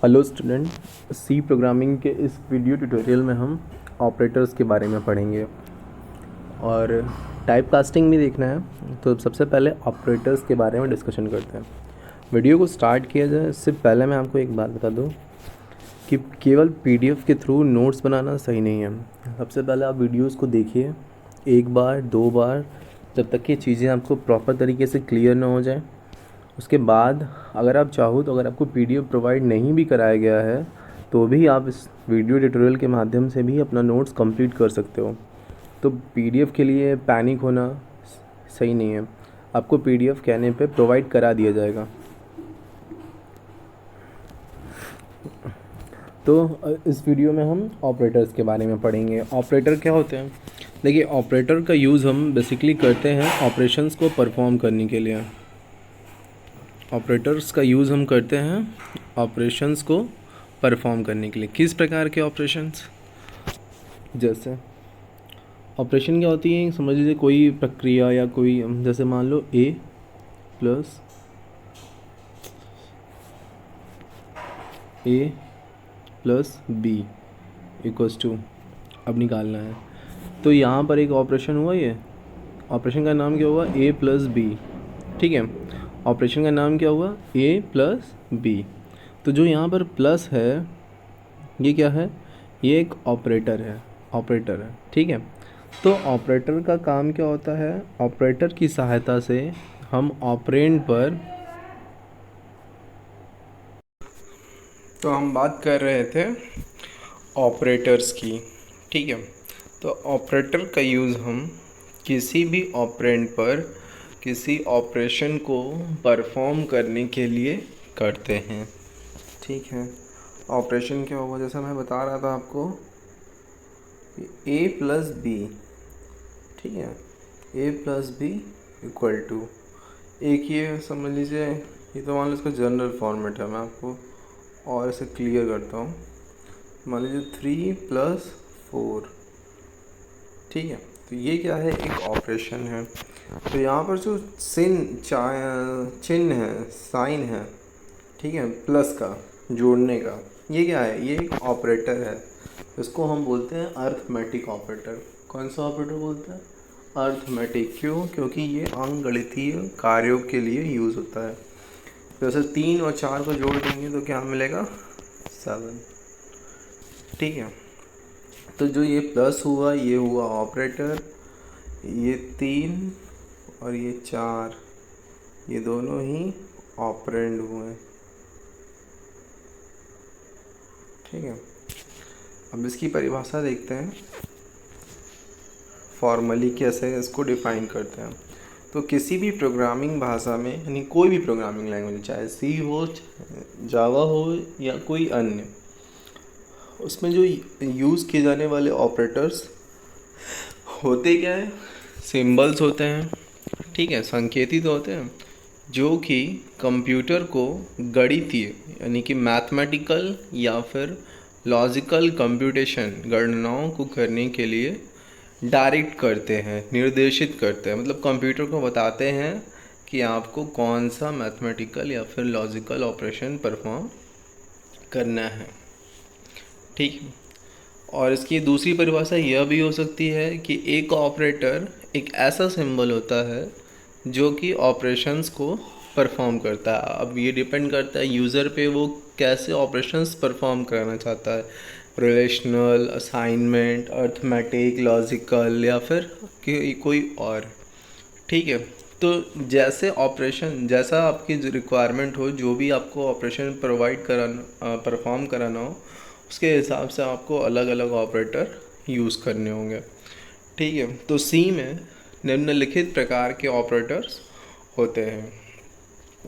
Hello student, सी programming के इस video tutorial में हम ऑपरेटर्स के बारे में पढ़ेंगे और टाइप कास्टिंग भी देखना है। तो सबसे पहले ऑपरेटर्स के बारे में डिस्कशन करते हैं। वीडियो को स्टार्ट किया जाए इससे पहले मैं आपको एक बात बता दूं कि केवल पीडीएफ के थ्रू नोट्स बनाना सही नहीं है। सबसे पहले आप वीडियोस को देखिए एक बार, दो बार, जब तक ये चीज़ें आपको प्रॉपर तरीके से क्लियर ना हो जाए। उसके बाद अगर आप चाहो तो अगर आपको पीडीएफ प्रोवाइड नहीं भी कराया गया है तो भी आप इस वीडियो ट्यूटोरियल के माध्यम से भी अपना नोट्स कंप्लीट कर सकते हो। तो पीडीएफ के लिए पैनिक होना सही नहीं है। आपको पीडीएफ कहने पे प्रोवाइड करा दिया जाएगा। तो इस वीडियो में हम ऑपरेटर्स के बारे में पढ़ेंगे। ऑपरेटर क्या होते हैं? देखिए, ऑपरेटर का यूज़ हम बेसिकली करते हैं ऑपरेशंस को परफॉर्म करने के लिए। ऑपरेटर्स का यूज़ हम करते हैं ऑपरेशंस को परफॉर्म करने के लिए। किस प्रकार के ऑपरेशंस? जैसे ऑपरेशन क्या होती है, समझ लीजिए कोई प्रक्रिया या कोई, जैसे मान लो ए प्लस बी इक्वल्स टू, अब निकालना है। तो यहाँ पर एक ऑपरेशन हुआ, ये ऑपरेशन का नाम क्या हुआ? ए प्लस बी। ठीक है, ऑपरेशन का नाम क्या हुआ? ए प्लस बी। तो जो यहाँ पर प्लस है ये क्या है? ये एक ऑपरेटर है। ठीक है, तो ऑपरेटर का काम क्या होता है? ऑपरेटर की सहायता से हम ऑपरेंड पर, तो हम बात कर रहे थे ऑपरेटर्स की। ठीक है, तो ऑपरेटर का यूज़ हम किसी भी ऑपरेंड पर किसी ऑपरेशन को परफॉर्म करने के लिए करते हैं। ठीक है, ऑपरेशन क्या होगा? जैसा मैं बता रहा था आपको, ए प्लस बी। ठीक है, A plus B equal to, एक ये समझ लीजिए, ये तो मान लो इसका जनरल फॉर्मेट है। मैं आपको और इसे क्लियर करता हूँ। मान लीजिए 3+4। ठीक है, तो ये क्या है? एक ऑपरेशन है। तो यहाँ पर जो चिन्ह है, साइन है, ठीक है, प्लस का, जोड़ने का, ये क्या है? ये एक ऑपरेटर है। इसको हम बोलते हैं अर्थमेटिक ऑपरेटर। कौन सा ऑपरेटर बोलते हैं? अर्थमेटिक। क्यों? क्योंकि ये अंकगणितीय कार्यों के लिए यूज़ होता है। जैसे 3 और 4 को जोड़ देंगे तो क्या मिलेगा? 7। ठीक है, तो जो ये प्लस हुआ ये हुआ ऑपरेटर, ये 3 और ये 4, ये दोनों ही ऑपरेंड हुए। ठीक है, अब इसकी परिभाषा देखते हैं, फॉर्मली कैसे इसको डिफाइन करते हैं। तो किसी भी प्रोग्रामिंग भाषा में, यानी कोई भी प्रोग्रामिंग लैंग्वेज, चाहे सी हो, जावा हो या कोई अन्य, उसमें जो यूज़ किए जाने वाले ऑपरेटर्स होते क्या है? सिंबल्स होते हैं। ठीक है, संकेतित होते हैं, जो कि कंप्यूटर को गणितीय यानी कि मैथमेटिकल या फिर लॉजिकल कंप्यूटेशन, गणनाओं को करने के लिए डायरेक्ट करते हैं, निर्देशित करते हैं। मतलब कंप्यूटर को बताते हैं कि आपको कौन सा मैथमेटिकल या फिर लॉजिकल ऑपरेशन परफॉर्म करना है। ठीक, और इसकी दूसरी परिभाषा यह भी हो सकती है कि एक ऑपरेटर एक ऐसा सिंबल होता है जो कि ऑपरेशंस को परफॉर्म करता है। अब ये डिपेंड करता है यूज़र पे, वो कैसे ऑपरेशंस परफॉर्म कराना चाहता है, रिलेशनल, असाइनमेंट, अर्थमेटिक, लॉजिकल या फिर कोई और। ठीक है, तो जैसे ऑपरेशन, जैसा आपकी रिक्वायरमेंट हो, जो भी आपको ऑपरेशन प्रोवाइड कराना, परफॉर्म कराना हो, उसके हिसाब से आपको अलग अलग ऑपरेटर यूज़ करने होंगे। ठीक है, तो सी में निम्नलिखित प्रकार के ऑपरेटर्स होते हैं।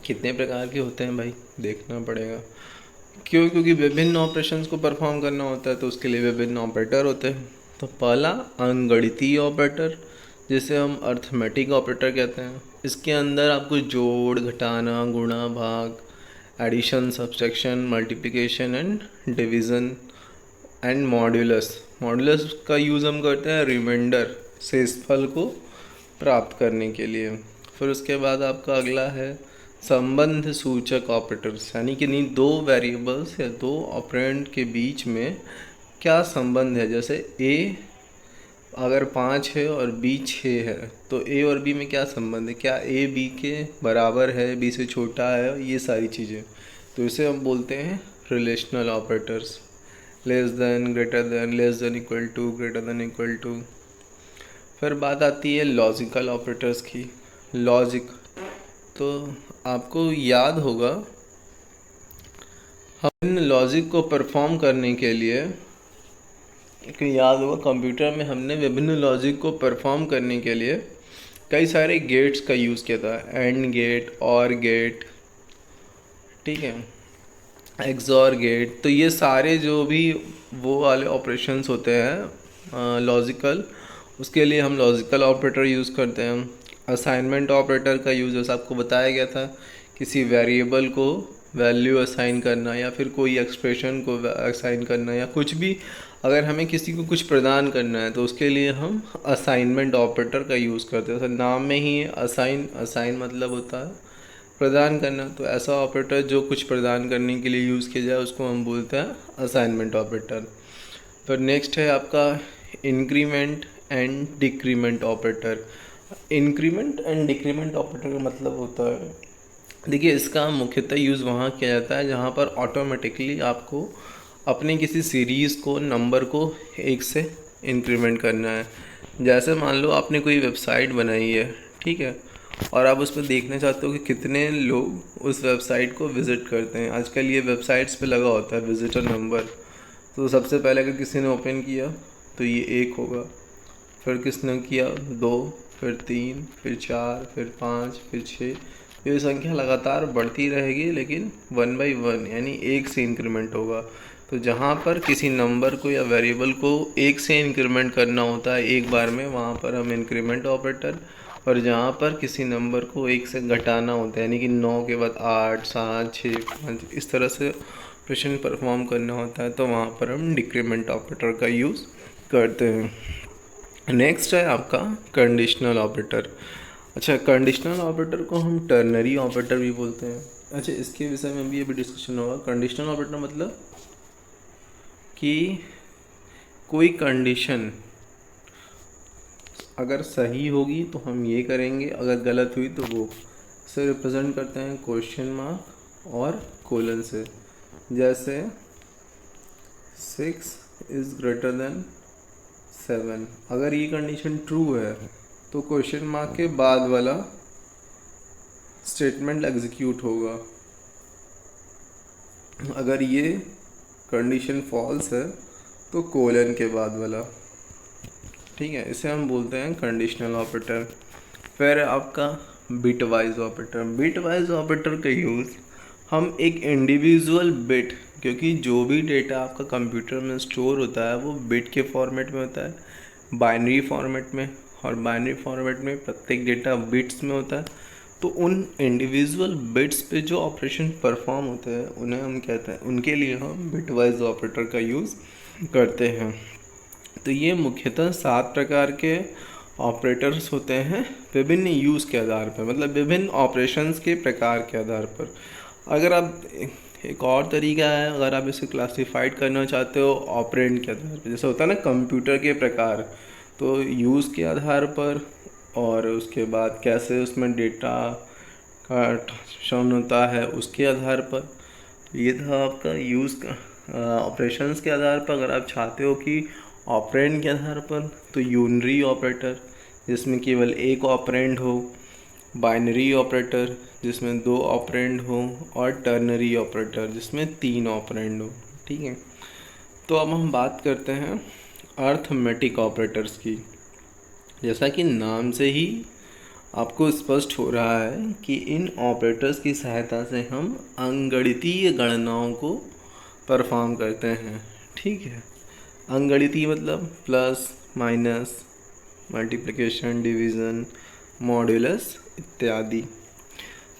कितने प्रकार के होते हैं भाई? देखना पड़ेगा। क्यों? क्योंकि विभिन्न ऑपरेशंस को परफॉर्म करना होता है, तो उसके लिए विभिन्न ऑपरेटर होते हैं। तो पहला अंकगणितीय ऑपरेटर, जिसे हम अर्थमेटिक ऑपरेटर कहते हैं। इसके अंदर आपको जोड़, घटाना, गुणा, भाग, addition, subtraction, multiplication and division and modulus का यूज़ हम करते हैं रिमाइंडर, शेषफल को प्राप्त करने के लिए। फिर उसके बाद आपका अगला है संबंध सूचक ऑपरेटर्स, यानी कि नहीं दो वेरिएबल्स या दो ऑपरेंड के बीच में क्या संबंध है। जैसे ए अगर 5 है और बी 6 है तो ए और बी में क्या संबंध है, क्या ए बी के बराबर है, बी से छोटा है, ये सारी चीज़ें। तो इसे हम बोलते हैं relational operators. Less than, greater than, less than equal to, greater than equal to. फिर बात आती है लॉजिकल ऑपरेटर्स की। लॉजिक तो आपको याद होगा, हम इन लॉजिक को परफॉर्म करने के लिए, कि याद होगा कंप्यूटर में हमने विभिन्न लॉजिक को परफॉर्म करने के लिए कई सारे गेट्स का यूज़ किया था। एंड गेट, और गेट, ठीक है, एक्सॉर गेट। तो ये सारे जो भी वो वाले ऑपरेशंस होते हैं लॉजिकल, उसके लिए हम लॉजिकल ऑपरेटर यूज़ करते हैं। असाइनमेंट ऑपरेटर का यूज़ जैसा आपको बताया गया था, किसी वेरिएबल को वैल्यू असाइन करना या फिर कोई एक्सप्रेशन को असाइन करना या कुछ भी, अगर हमें किसी को कुछ प्रदान करना है तो उसके लिए हम असाइनमेंट ऑपरेटर का यूज़ करते हैं। तो नाम में ही असाइन मतलब होता है प्रदान करना। तो ऐसा ऑपरेटर जो कुछ प्रदान करने के लिए यूज़ किया जाए उसको हम बोलते हैं असाइनमेंट ऑपरेटर। फिर नेक्स्ट है आपका increment and decrement operator. Increment and decrement operator का मतलब होता है, देखिए इसका मुख्यतः यूज़ वहाँ किया जाता है जहाँ पर ऑटोमेटिकली आपको अपने किसी सीरीज़ को, नंबर को एक से इंक्रीमेंट करना है। जैसे मान लो आपने कोई वेबसाइट बनाई है, ठीक है, और आप उस पर देखना चाहते हो कि कितने लोग उस वेबसाइट को विज़िट करते हैं। आजकल ये वेबसाइट्स पे लगा होता है विज़िटर नंबर। तो सबसे पहले अगर किसी ने ओपन किया तो ये 1 होगा, फिर किसने किया 2, फिर 3, फिर 4, फिर 5, फिर 6। ये संख्या लगातार बढ़ती रहेगी, लेकिन 1 बाई 1 यानी 1 से इंक्रीमेंट होगा। तो जहाँ पर किसी नंबर को या वेरिएबल को 1 से इंक्रीमेंट करना होता है एक बार में, वहाँ पर हम इंक्रीमेंट ऑपरेटर, और जहाँ पर किसी नंबर को 1 से घटाना होता है, यानी कि 9 के बाद 8, 7, 6, 5, इस तरह से ऑपरेशन परफॉर्म करना होता है, तो वहाँ पर हम डिक्रीमेंट ऑपरेटर का यूज़ करते हैं। नेक्स्ट है आपका कंडीशनल ऑपरेटर। अच्छा, कंडीशनल ऑपरेटर को हम टर्नरी ऑपरेटर भी बोलते हैं। अच्छा, इसके विषय में भी अभी डिस्कशन होगा। कंडीशनल ऑपरेटर मतलब कि कोई कंडीशन अगर सही होगी तो हम ये करेंगे, अगर गलत हुई तो वो से रिप्रेजेंट करते हैं क्वेश्चन मार्क और कोलन से। जैसे 6 इज़ ग्रेटर देन 7, अगर ये कंडीशन ट्रू है तो क्वेश्चन मार्क के बाद वाला स्टेटमेंट एग्जीक्यूट होगा। अगर ये कंडीशन फॉल्स है तो कोलन के बाद वाला, ठीक है, इसे हम बोलते हैं कंडीशनल ऑपरेटर। फिर आपका बिटवाइज ऑपरेटर। बिटवाइज ऑपरेटर का यूज़ हम एक इंडिविजुअल बिट, क्योंकि जो भी डेटा आपका कंप्यूटर में स्टोर होता है वो बिट के फॉर्मेट में होता है, बाइनरी फॉर्मेट में, और बाइनरी फॉर्मेट में प्रत्येक डेटा बिट्स में होता है। तो उन इंडिविजुअल बिट्स पे जो ऑपरेशन परफॉर्म होते हैं उन्हें हम कहते हैं, उनके लिए हम बिटवाइज ऑपरेटर का यूज़ करते हैं। तो ये मुख्यतः 7 प्रकार के ऑपरेटर्स होते हैं विभिन्न यूज़ के आधार पर, मतलब विभिन्न ऑपरेशंस के प्रकार के आधार पर। अगर आप एक और तरीका है, अगर आप इसे क्लासिफाइड करना चाहते हो ऑपरेंड के आधार पर, जैसे होता है ना कंप्यूटर के प्रकार, तो यूज़ के आधार पर और उसके बाद कैसे उसमें डेटा का ट्रांसमिशन होता है उसके आधार पर। ये था आपका यूज़ का ऑपरेशंस के आधार पर। अगर आप चाहते हो कि ऑपरेंड के आधार पर, तो यूनरी ऑपरेटर जिसमें केवल एक ऑपरेंड हो, बाइनरी ऑपरेटर जिसमें 2 ऑपरेंड हो, और टर्नरी ऑपरेटर जिसमें 3 ऑपरेंड हो, ठीक है। तो अब हम बात करते हैं अर्थमेटिक ऑपरेटर्स की। जैसा कि नाम से ही आपको स्पष्ट हो रहा है कि इन ऑपरेटर्स की सहायता से हम अंगणितीय गणनाओं को परफॉर्म करते हैं, ठीक है। अंगणितीय मतलब plus, minus, multiplication, division, modulus इत्यादि।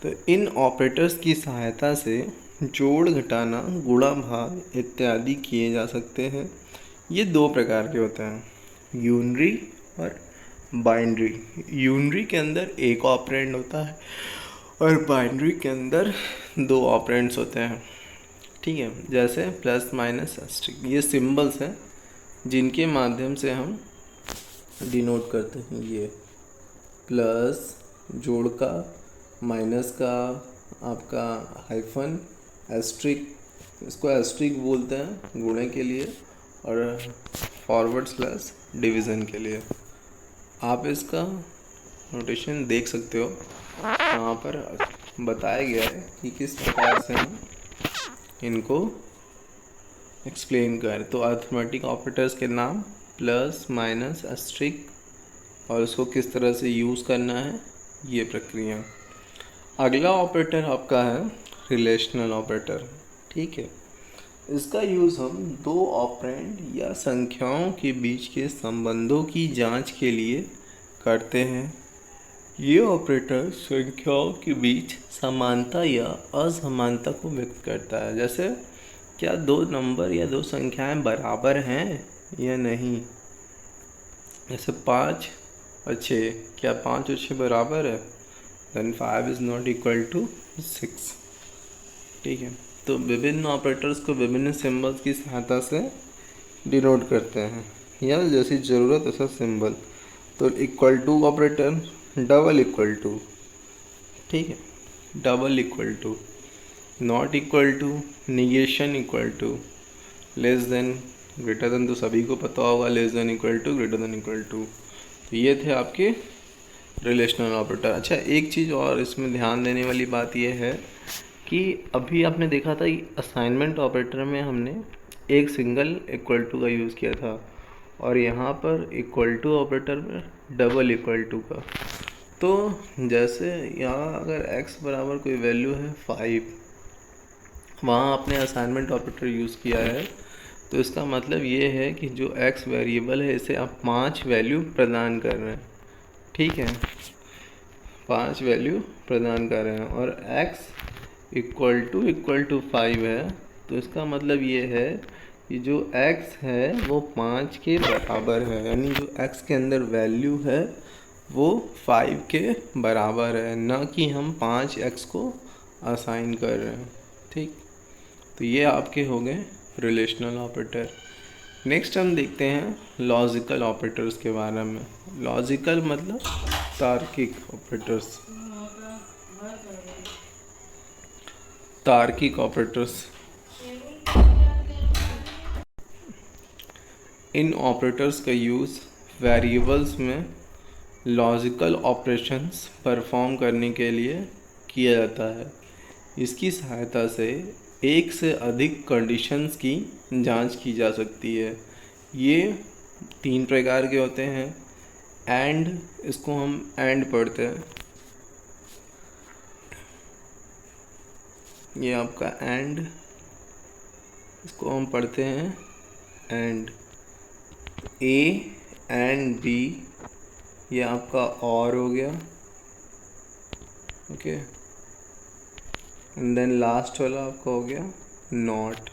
तो इन ऑपरेटर्स की सहायता से जोड़, घटाना, गुणा, भाग इत्यादि किए जा सकते हैं। ये 2 प्रकार के होते हैं, यूनरी और बाइनरी। यूनरी के अंदर एक ऑपरेंड होता है और बाइनरी के अंदर दो ऑपरेंड्स होते हैं, ठीक है। जैसे प्लस माइनस एस्ट्रिक, ये सिंबल्स हैं जिनके माध्यम से हम डिनोट करते हैं। ये प्लस जोड़ का, माइनस का आपका हाइफन, एस्ट्रिक, इसको एस्ट्रिक बोलते हैं गुणे के लिए, और फॉरवर्ड स्लैश डिवीज़न के लिए। आप इसका नोटेशन देख सकते हो, यहाँ पर बताया गया है कि किस प्रकार से हम इनको एक्सप्लेन करें। तो अरिथमेटिक ऑपरेटर्स के नाम प्लस माइनस एस्ट्रिक, और उसको किस तरह से यूज़ करना है, ये प्रक्रिया। अगला ऑपरेटर आपका है रिलेशनल ऑपरेटर, ठीक है। इसका यूज़ हम दो ऑपरेंड या संख्याओं के बीच के संबंधों की जांच के लिए करते हैं। ये ऑपरेटर संख्याओं के बीच समानता या असमानता को व्यक्त करता है। जैसे क्या दो नंबर या दो संख्याएं बराबर हैं या नहीं। जैसे 5 और 6, क्या 5 और 6 बराबर है? Then 5 is not equal to 6, ठीक है। तो विभिन्न ऑपरेटर्स को विभिन्न सिंबल्स की सहायता से डिनोट करते हैं, या जैसी ज़रूरत ऐसा सिंबल। तो equal to operator, double equal to, ठीक है, double equal to, not equal to, negation equal to, less than, greater than तो सभी को पता होगा, less than equal to, greater than equal to. तो ये थे आपके रिलेशनल ऑपरेटर। अच्छा, एक चीज़ और इसमें ध्यान देने वाली बात यह है कि अभी आपने देखा था असाइनमेंट ऑपरेटर में हमने एक सिंगल इक्वल टू का यूज़ किया था, और यहाँ पर इक्वल टू ऑपरेटर में डबल इक्वल टू का। तो जैसे यहाँ अगर x बराबर कोई वैल्यू है 5, वहाँ आपने असाइनमेंट ऑपरेटर यूज़ किया है, तो इसका मतलब ये है कि जो x वेरिएबल है इसे आप 5 वैल्यू प्रदान कर रहे हैं, ठीक है, 5 वैल्यू प्रदान कर रहे हैं, और x इक्वल टू 5 है। तो इसका मतलब ये है कि जो x है वो 5 के बराबर है, यानी जो x के अंदर वैल्यू है वो 5 के बराबर है, ना कि हम 5x को असाइन कर रहे हैं, ठीक। तो ये आपके हो गए रिलेशनल ऑपरेटर। नेक्स्ट हम देखते हैं लॉजिकल ऑपरेटर्स के बारे में। लॉजिकल मतलब तार्किक ऑपरेटर्स, तार्किक ऑपरेटर्स। इन ऑपरेटर्स का यूज़ वेरिएबल्स में लॉजिकल ऑपरेशंस परफॉर्म करने के लिए किया जाता है। इसकी सहायता से एक से अधिक कंडीशंस की जांच की जा सकती है। ये 3 प्रकार के होते हैं। एंड, इसको हम एंड पढ़ते हैं, ये आपका एंड, इसको हम पढ़ते हैं एंड। ए एंड बी, ये आपका और हो गया, ओके। एंड देन लास्ट वाला आपका हो गया नॉट,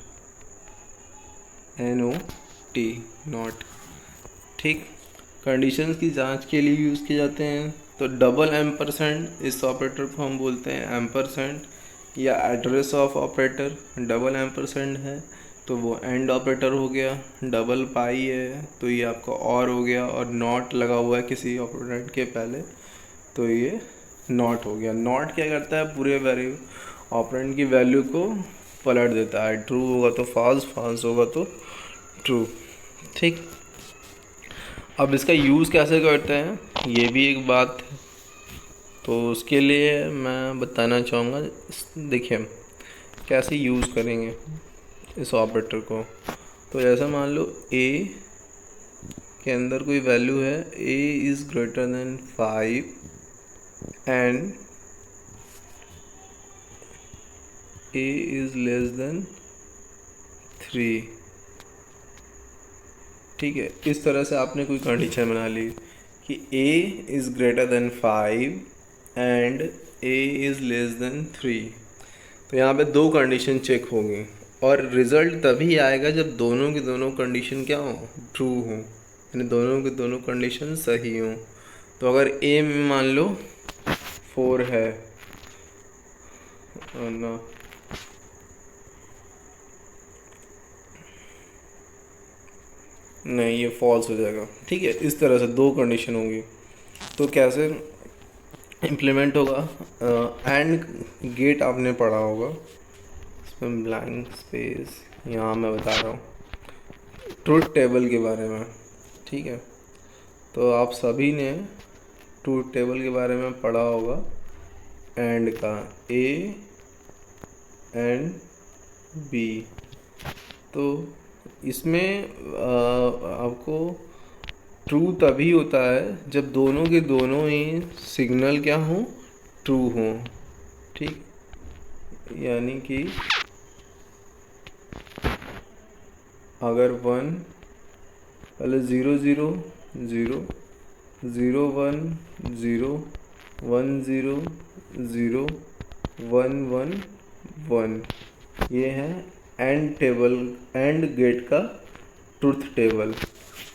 NOT, नॉट, ठीक। कंडीशंस की जांच के लिए यूज़ किए जाते हैं। तो डबल एम्परसेंड, इस ऑपरेटर को हम बोलते हैं एम्परसेंड, या address of operator double ampersand है तो वो एंड ऑपरेटर हो गया। डबल पाई है तो ये आपका और हो गया, और नॉट लगा हुआ है किसी ऑपरेंड के पहले तो ये नॉट हो गया। नॉट क्या करता है, पूरे वैल्यू ऑपरेंड की वैल्यू को पलट देता है। ट्रू होगा तो फॉल्स, फॉल्स होगा तो ट्रू, ठीक। अब इसका यूज़ कैसे करते हैं ये भी एक बात है, तो उसके लिए मैं बताना चाहूँगा। देखिए कैसे यूज़ करेंगे इस ऑपरेटर को। तो जैसा मान लो a के अंदर कोई वैल्यू है, a is greater than 5 and a is less than 3, ठीक है। इस तरह से आपने कोई कंडीशन बना ली कि a is greater than 5 and a is less than 3। तो यहाँ पे 2 कंडीशन चेक होंगी, और रिज़ल्ट तभी आएगा जब दोनों की दोनों कंडीशन क्या हो, ट्रू हो, यानी दोनों की दोनों कंडीशन सही हों। तो अगर a में मान लो 4 है ना, नहीं ये फॉल्स हो जाएगा। ठीक है, इस तरह से दो कंडीशन होंगी। तो कैसे इम्प्लीमेंट होगा? एंड गेट आपने पढ़ा होगा, इसमें ब्लैंक स्पेस यहाँ मैं बता रहा हूँ ट्रूथ टेबल के बारे में। ठीक है, तो आप सभी ने ट्रूथ टेबल के बारे में पढ़ा होगा। एंड का ए एंड बी, तो इसमें आपको ट्रू तभी होता है जब दोनों के दोनों ही सिग्नल क्या हों, ट्रू हों। ठीक, यानी कि अगर 1 पहले 0 0 0 0 1 0 1 0 0 1 1 1, ये है एंड टेबल, एंड गेट का ट्रूथ टेबल।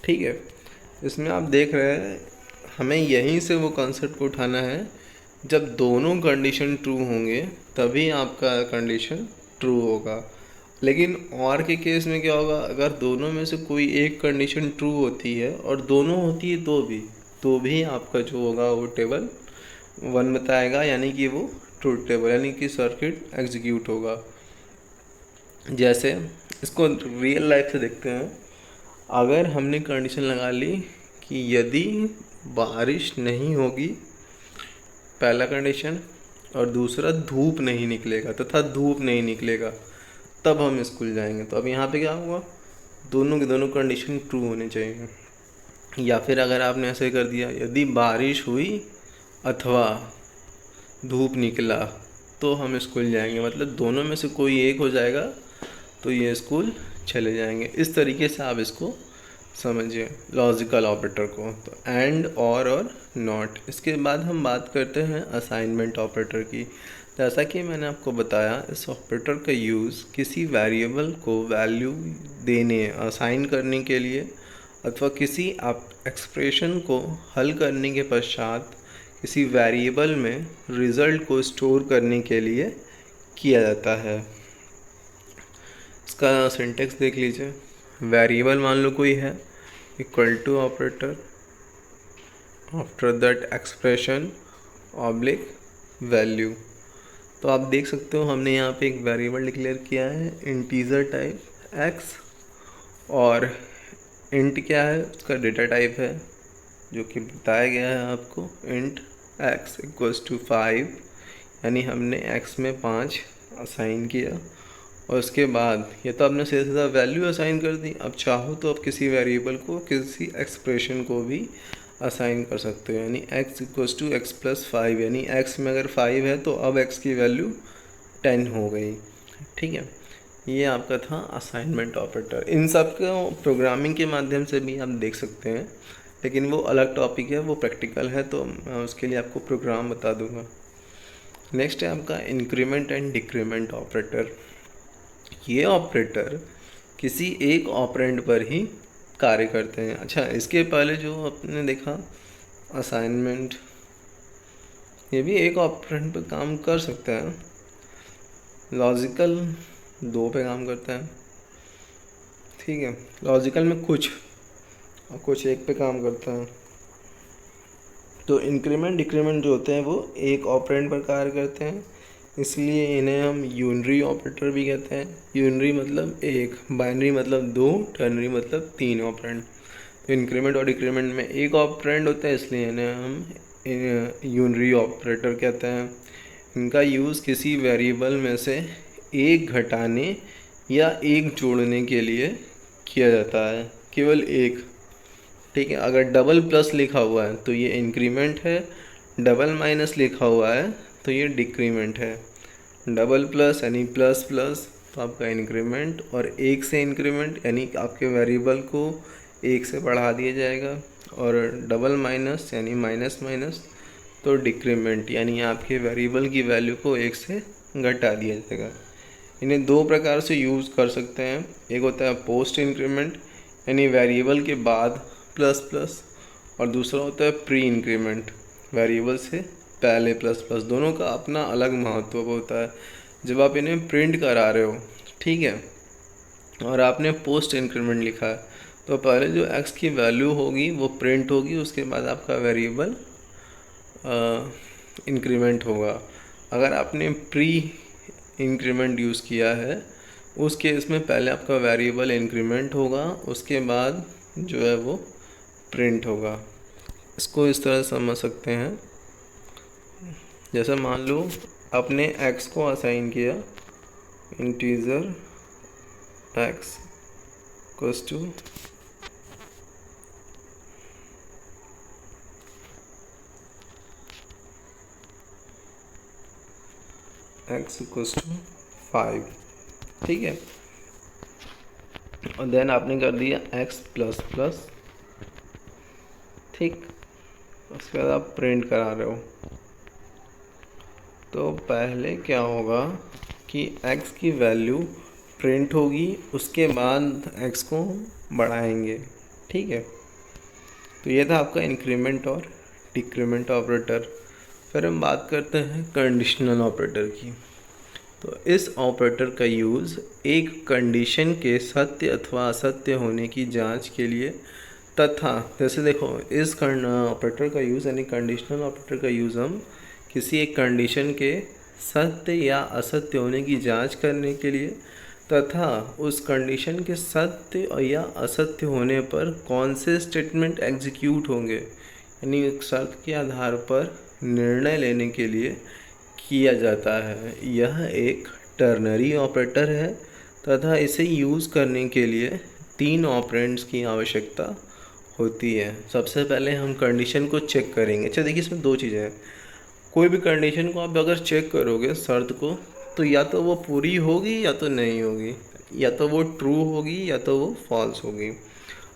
ठीक है, इसमें आप देख रहे हैं हमें यहीं से वो कॉन्सेप्ट को उठाना है, जब दोनों कंडीशन ट्रू होंगे तभी आपका कंडीशन ट्रू होगा। लेकिन और के केस में क्या होगा, अगर दोनों में से कोई एक कंडीशन ट्रू होती है और दोनों होती है तो भी आपका जो होगा वो टेबल 1 बताएगा, यानी कि वो ट्रूथ टेबल, यानी कि सर्किट एग्जीक्यूट होगा। जैसे इसको रियल लाइफ से देखते हैं। अगर हमने कंडीशन लगा ली कि यदि बारिश नहीं होगी, पहला कंडीशन, और दूसरा धूप नहीं निकलेगा तथा धूप नहीं निकलेगा, तब हम स्कूल जाएंगे। तो अब यहाँ पे क्या होगा, दोनों के दोनों कंडीशन ट्रू होने चाहिए। या फिर अगर आपने ऐसे कर दिया, यदि बारिश हुई अथवा धूप निकला तो हम स्कूल जाएंगे, मतलब दोनों में से कोई एक हो जाएगा तो ये स्कूल चले जाएंगे। इस तरीके से आप इसको समझिए लॉजिकल ऑपरेटर को। तो एंड और नॉट। इसके बाद हम बात करते हैं असाइनमेंट ऑपरेटर की। जैसा कि मैंने आपको बताया, इस ऑपरेटर का यूज़ किसी वेरिएबल को वैल्यू देने, असाइन करने के लिए, अथवा किसी एक्सप्रेशन को हल करने के पश्चात किसी वेरिएबल में रिज़ल्ट को स्टोर करने के लिए किया जाता है। इसका सिंटेक्स देख लीजिए। वेरिएबल मान लो कोई है, equal to operator, after that expression oblique value. तो आप देख सकते हो हमने यहाँ पे एक वेरिएबल डिक्लेयर किया है इंटीजर टाइप x, और इंट क्या है, उसका डेटा टाइप है जो कि बताया गया है आपको, इंट x इक्वल्स टू 5, यानी हमने x में 5 असाइन किया। और उसके बाद ये तो आपने सीधा सीधा वैल्यू असाइन कर दी। अब चाहो तो आप किसी वेरिएबल को, किसी एक्सप्रेशन को भी असाइन कर सकते हो, यानी x equals to x plus 5, यानी x में अगर 5 है तो अब x की वैल्यू 10 हो गई। ठीक है, ये आपका था असाइनमेंट ऑपरेटर। इन सब को प्रोग्रामिंग के माध्यम से भी आप देख सकते हैं, लेकिन वो अलग टॉपिक है, वो प्रैक्टिकल है, तो मैं उसके लिए आपको प्रोग्राम बता दूंगा। नेक्स्ट है आपका इंक्रीमेंट एंड डिक्रीमेंट ऑपरेटर। ये ऑपरेटर किसी एक ऑपरेंड पर ही कार्य करते हैं। अच्छा, इसके पहले जो आपने देखा असाइनमेंट, ये भी एक ऑपरेंड पर काम कर सकता है। लॉजिकल 2 पे काम करता है। ठीक है, लॉजिकल में कुछ और कुछ 1 पे काम करता है। तो इंक्रीमेंट डिक्रीमेंट जो होते हैं वो एक ऑपरेंड पर कार्य करते हैं, इसलिए इन्हें हम यूनरी ऑपरेटर भी कहते हैं। यूनरी मतलब 1, बाइनरी मतलब 2, टर्नरी मतलब 3 ऑपरेंड। तो इंक्रीमेंट और डिक्रीमेंट में एक ऑपरेंड होता है, इसलिए इन्हें हम यूनरी ऑपरेटर कहते हैं। इनका यूज़ किसी वेरिएबल में से एक घटाने या एक जोड़ने के लिए किया जाता है, केवल एक। ठीक है, अगर डबल प्लस लिखा हुआ है तो ये इंक्रीमेंट है, डबल माइनस लिखा हुआ है तो ये डिक्रीमेंट है। डबल प्लस यानी प्लस प्लस तो आपका इंक्रीमेंट, और एक से इंक्रीमेंट यानी आपके वेरिएबल को 1 से बढ़ा दिया जाएगा, और डबल माइनस यानी माइनस माइनस तो डिक्रीमेंट, यानी आपके वेरिएबल की वैल्यू को 1 से घटा दिया जाएगा। इन्हें 2 प्रकार से यूज़ कर सकते हैं। एक होता है पोस्ट इंक्रीमेंट, यानी वेरिएबल के बाद प्लस प्लस, और दूसरा होता है प्री इंक्रीमेंट, वेरिएबल से पहले प्लस प्लस। दोनों का अपना अलग महत्व होता है। जब आप इन्हें प्रिंट करा रहे हो, ठीक है, और आपने पोस्ट इंक्रीमेंट लिखा है, तो पहले जो x की वैल्यू होगी वो प्रिंट होगी, उसके बाद आपका वेरिएबल इंक्रीमेंट होगा। अगर आपने प्री इंक्रीमेंट यूज़ किया है उस केस में पहले आपका वेरिएबल इंक्रीमेंट होगा, उसके बाद जो है वो प्रिंट होगा। इसको इस तरह समझ सकते हैं, जैसे मान लो आपने x को असाइन किया integer x equals to x equals to 5, ठीक है, और देन आपने कर दिया x प्लस प्लस, ठीक, उसके बाद आप प्रिंट करा रहे हो। तो पहले क्या होगा कि x की वैल्यू प्रिंट होगी, उसके बाद x को बढ़ाएंगे, ठीक है। तो ये था आपका इंक्रीमेंट और डिक्रीमेंट ऑपरेटर। फिर हम बात करते हैं कंडीशनल ऑपरेटर की। तो इस ऑपरेटर का यूज़ एक कंडीशन के सत्य अथवा असत्य होने की जांच के लिए तथा, जैसे देखो इस ऑपरेटर का यूज़ यानी कंडीशनल ऑपरेटर का यूज़ हम किसी एक कंडीशन के सत्य या असत्य होने की जांच करने के लिए तथा उस कंडीशन के सत्य या असत्य होने पर कौन से स्टेटमेंट एग्जीक्यूट होंगे, यानी एक शर्त के आधार पर निर्णय लेने के लिए किया जाता है। यह एक टर्नरी ऑपरेटर है तथा इसे यूज़ करने के लिए 3 ऑपरेंड्स की आवश्यकता होती है। सबसे पहले हम कंडीशन को चेक करेंगे। अच्छा देखिए, इसमें 2 चीज़ें हैं। कोई भी कंडीशन को आप अगर चेक करोगे शर्त को, तो या तो वो पूरी होगी या तो नहीं होगी, या तो वो ट्रू होगी या तो वो फॉल्स होगी।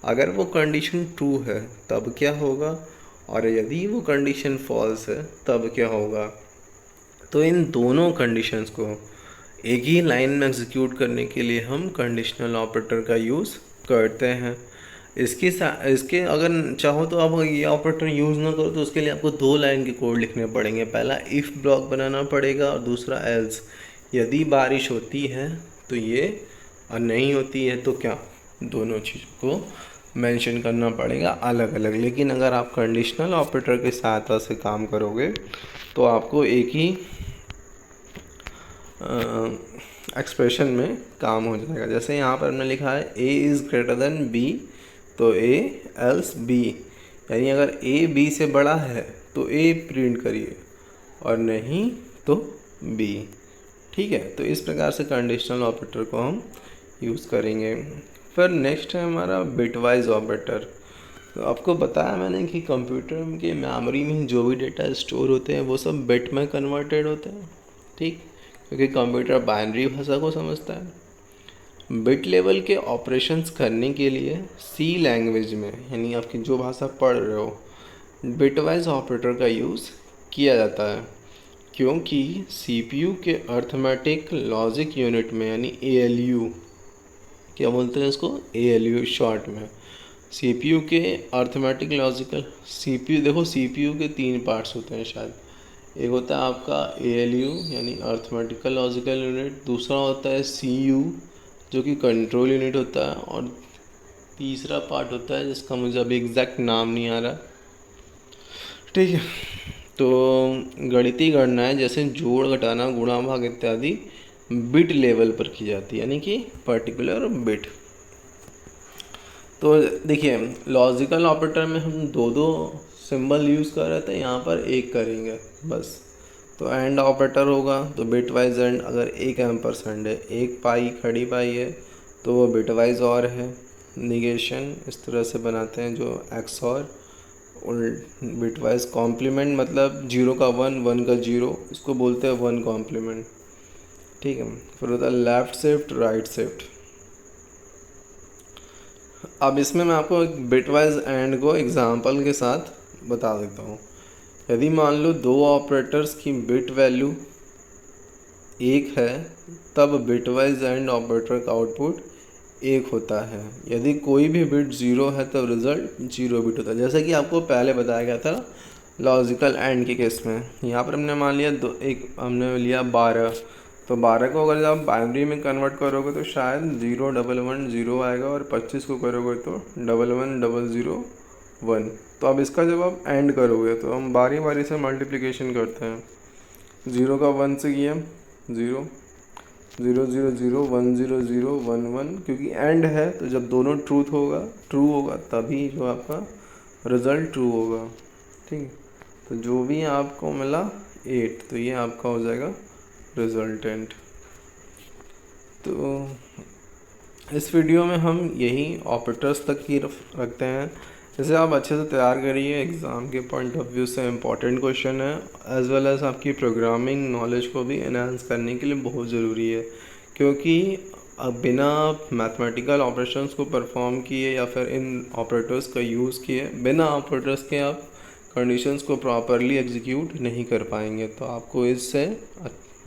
अगर वो कंडीशन ट्रू है तब क्या होगा, और यदि वो कंडीशन फॉल्स है तब क्या होगा। तो इन दोनों कंडीशंस को एक ही लाइन में एग्जीक्यूट करने के लिए हम कंडीशनल ऑपरेटर का यूज़ करते हैं। इसके अगर चाहो तो आप ये ऑपरेटर यूज़ ना करो तो उसके लिए आपको 2 लाइन के कोड लिखने पड़ेंगे। पहला इफ़ ब्लॉक बनाना पड़ेगा और दूसरा एल्स। यदि बारिश होती है तो ये, और नहीं होती है तो क्या, दोनों चीज़ों को मेंशन करना पड़ेगा अलग अलग। लेकिन अगर आप कंडीशनल ऑपरेटर की सहायता से काम करोगे तो आपको एक ही एक्सप्रेशन में काम हो जाएगा। जैसे यहाँ पर हमने लिखा है a is greater than b, तो a एल्स b, यानी अगर a b से बड़ा है तो a प्रिंट करिए और नहीं तो b, ठीक है। तो इस प्रकार से कंडीशनल ऑपरेटर को हम यूज़ करेंगे। फिर नेक्स्ट है हमारा बिटवाइज ऑपरेटर। तो आपको बताया मैंने कि कंप्यूटर के मेमोरी में जो भी डेटा स्टोर होते हैं वो सब बिट में कन्वर्टेड होते हैं, ठीक, क्योंकि कंप्यूटर बाइनरी भाषा को समझता है। बिट लेवल के ऑपरेशंस करने के लिए सी लैंग्वेज में, यानी आपकी जो भाषा पढ़ रहे हो, बिटवाइज ऑपरेटर का यूज़ किया जाता है, क्योंकि सीपीयू के अर्थमेटिक लॉजिक यूनिट में, यानी एएलयू, क्या बोलते हैं इसको, एएलयू शॉर्ट में, सीपीयू के अर्थमेटिक लॉजिकल, सीपीयू देखो सीपीयू के 3 पार्ट्स होते हैं शायद। एक होता है आपका एएलयू यानी अर्थमेटिकल लॉजिकल यूनिट, दूसरा होता है सीयू जो कि कंट्रोल यूनिट होता है, और तीसरा पार्ट होता है जिसका मुझे अभी एग्जैक्ट नाम नहीं आ रहा, ठीक है। तो गणितीय गणनाएं जैसे जोड़, घटाना, गुणा, भाग इत्यादि बिट लेवल पर की जाती है, यानी कि पर्टिकुलर बिट। तो देखिए लॉजिकल ऑपरेटर में हम 2 सिंबल यूज़ कर रहे थे, यहाँ पर एक करेंगे बस। तो एंड ऑपरेटर होगा तो बिट वाइज एंड, अगर 1 एम्परसेंड है, 1 पाई खड़ी पाई है तो वो बिट वाइज और है। निगेशन इस तरह से बनाते हैं जो एक्स और बिट वाइज कॉम्प्लीमेंट, मतलब 0 का 1, 1 का 0, इसको बोलते हैं 1 कॉम्प्लीमेंट, ठीक है। फिर होता है लेफ़्ट शिफ्ट, राइट शिफ्ट। अब इसमें मैं आपको एक बिटवाइज एंड को एग्जांपल के साथ बता देता हूँ। यदि मान लो 2 ऑपरेटर्स की बिट वैल्यू 1 है तब बिटवाइज एंड ऑपरेटर का आउटपुट 1 होता है। यदि कोई भी बिट 0 है तब रिज़ल्ट 0 बिट होता है, जैसा कि आपको पहले बताया गया था लॉजिकल एंड के केस में। यहाँ पर हमने मान लिया हमने लिया 12, तो 12 को अगर आप बाइनरी में कन्वर्ट करोगे तो शायद 01110 आएगा, और 25 को करोगे तो 11001। तो अब इसका जब आप एंड करोगे तो हम बारी बारी से मल्टीप्लिकेशन करते हैं। 0 का 1 से किया 0, 0001001, क्योंकि एंड है तो जब दोनों ट्रू होगा तभी जो आपका रिज़ल्ट ट्रू होगा। ठीक है, तो जो भी आपको मिला 8, तो ये आपका हो जाएगा रिजल्टेंट। तो इस वीडियो में हम यही ऑपरेटर्स तक ही रखते हैं। इसे आप अच्छे से तैयार करिए, एग्ज़ाम के पॉइंट ऑफ व्यू से इम्पॉर्टेंट क्वेश्चन है, एज वेल एज़ आपकी प्रोग्रामिंग नॉलेज को भी एनहांस करने के लिए बहुत ज़रूरी है। क्योंकि बिना मैथमेटिकल ऑपरेशंस को परफॉर्म किए या फिर इन ऑपरेटर्स का यूज़ किए, बिना ऑपरेटर्स के आप कंडीशंस को प्रॉपरली एग्जीक्यूट नहीं कर पाएंगे। तो आपको इससे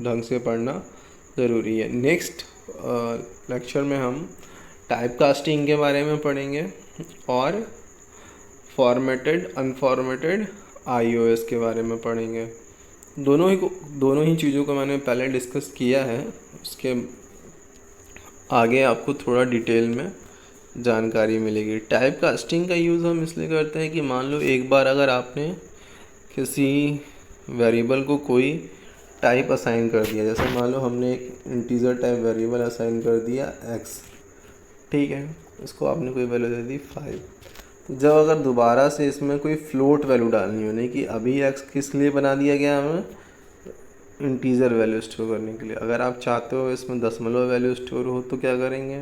ढंग से पढ़ना ज़रूरी है। नेक्स्ट लेक्चर में हम टाइप कास्टिंग के बारे में पढ़ेंगे और फॉर्मेटेड अनफॉर्मेटेड आईओएस के बारे में पढ़ेंगे। दोनों ही चीज़ों को मैंने पहले डिस्कस किया है, उसके आगे आपको थोड़ा डिटेल में जानकारी मिलेगी। टाइप कास्टिंग का यूज़ हम इसलिए करते हैं कि मान लो एक बार अगर आपने किसी वेरिएबल को कोई टाइप असाइन कर दिया, जैसे मान लो हमने एक इंटीजर टाइप वेरिएबल असाइन कर दिया x, ठीक है, इसको आपने कोई वैल्यू दे दी 5। तो जब अगर दोबारा से इसमें कोई फ्लोट वैल्यू डालनी हो, नहीं कि अभी x किस लिए बना दिया गया हमें, इंटीजर वैल्यू स्टोर करने के लिए। अगर आप चाहते हो इसमें दशमलव वैल्यू स्टोर हो तो क्या करेंगे,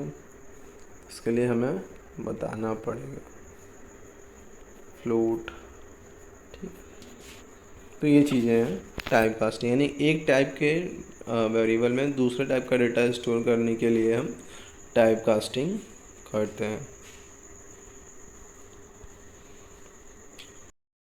इसके लिए हमें बताना पड़ेगा फ्लोट। ठीक, तो ये चीज़ें हैं टाइप कास्टिंग, यानी एक टाइप के वेरिएबल में दूसरे टाइप का डेटा स्टोर करने के लिए हम टाइप कास्टिंग करते हैं।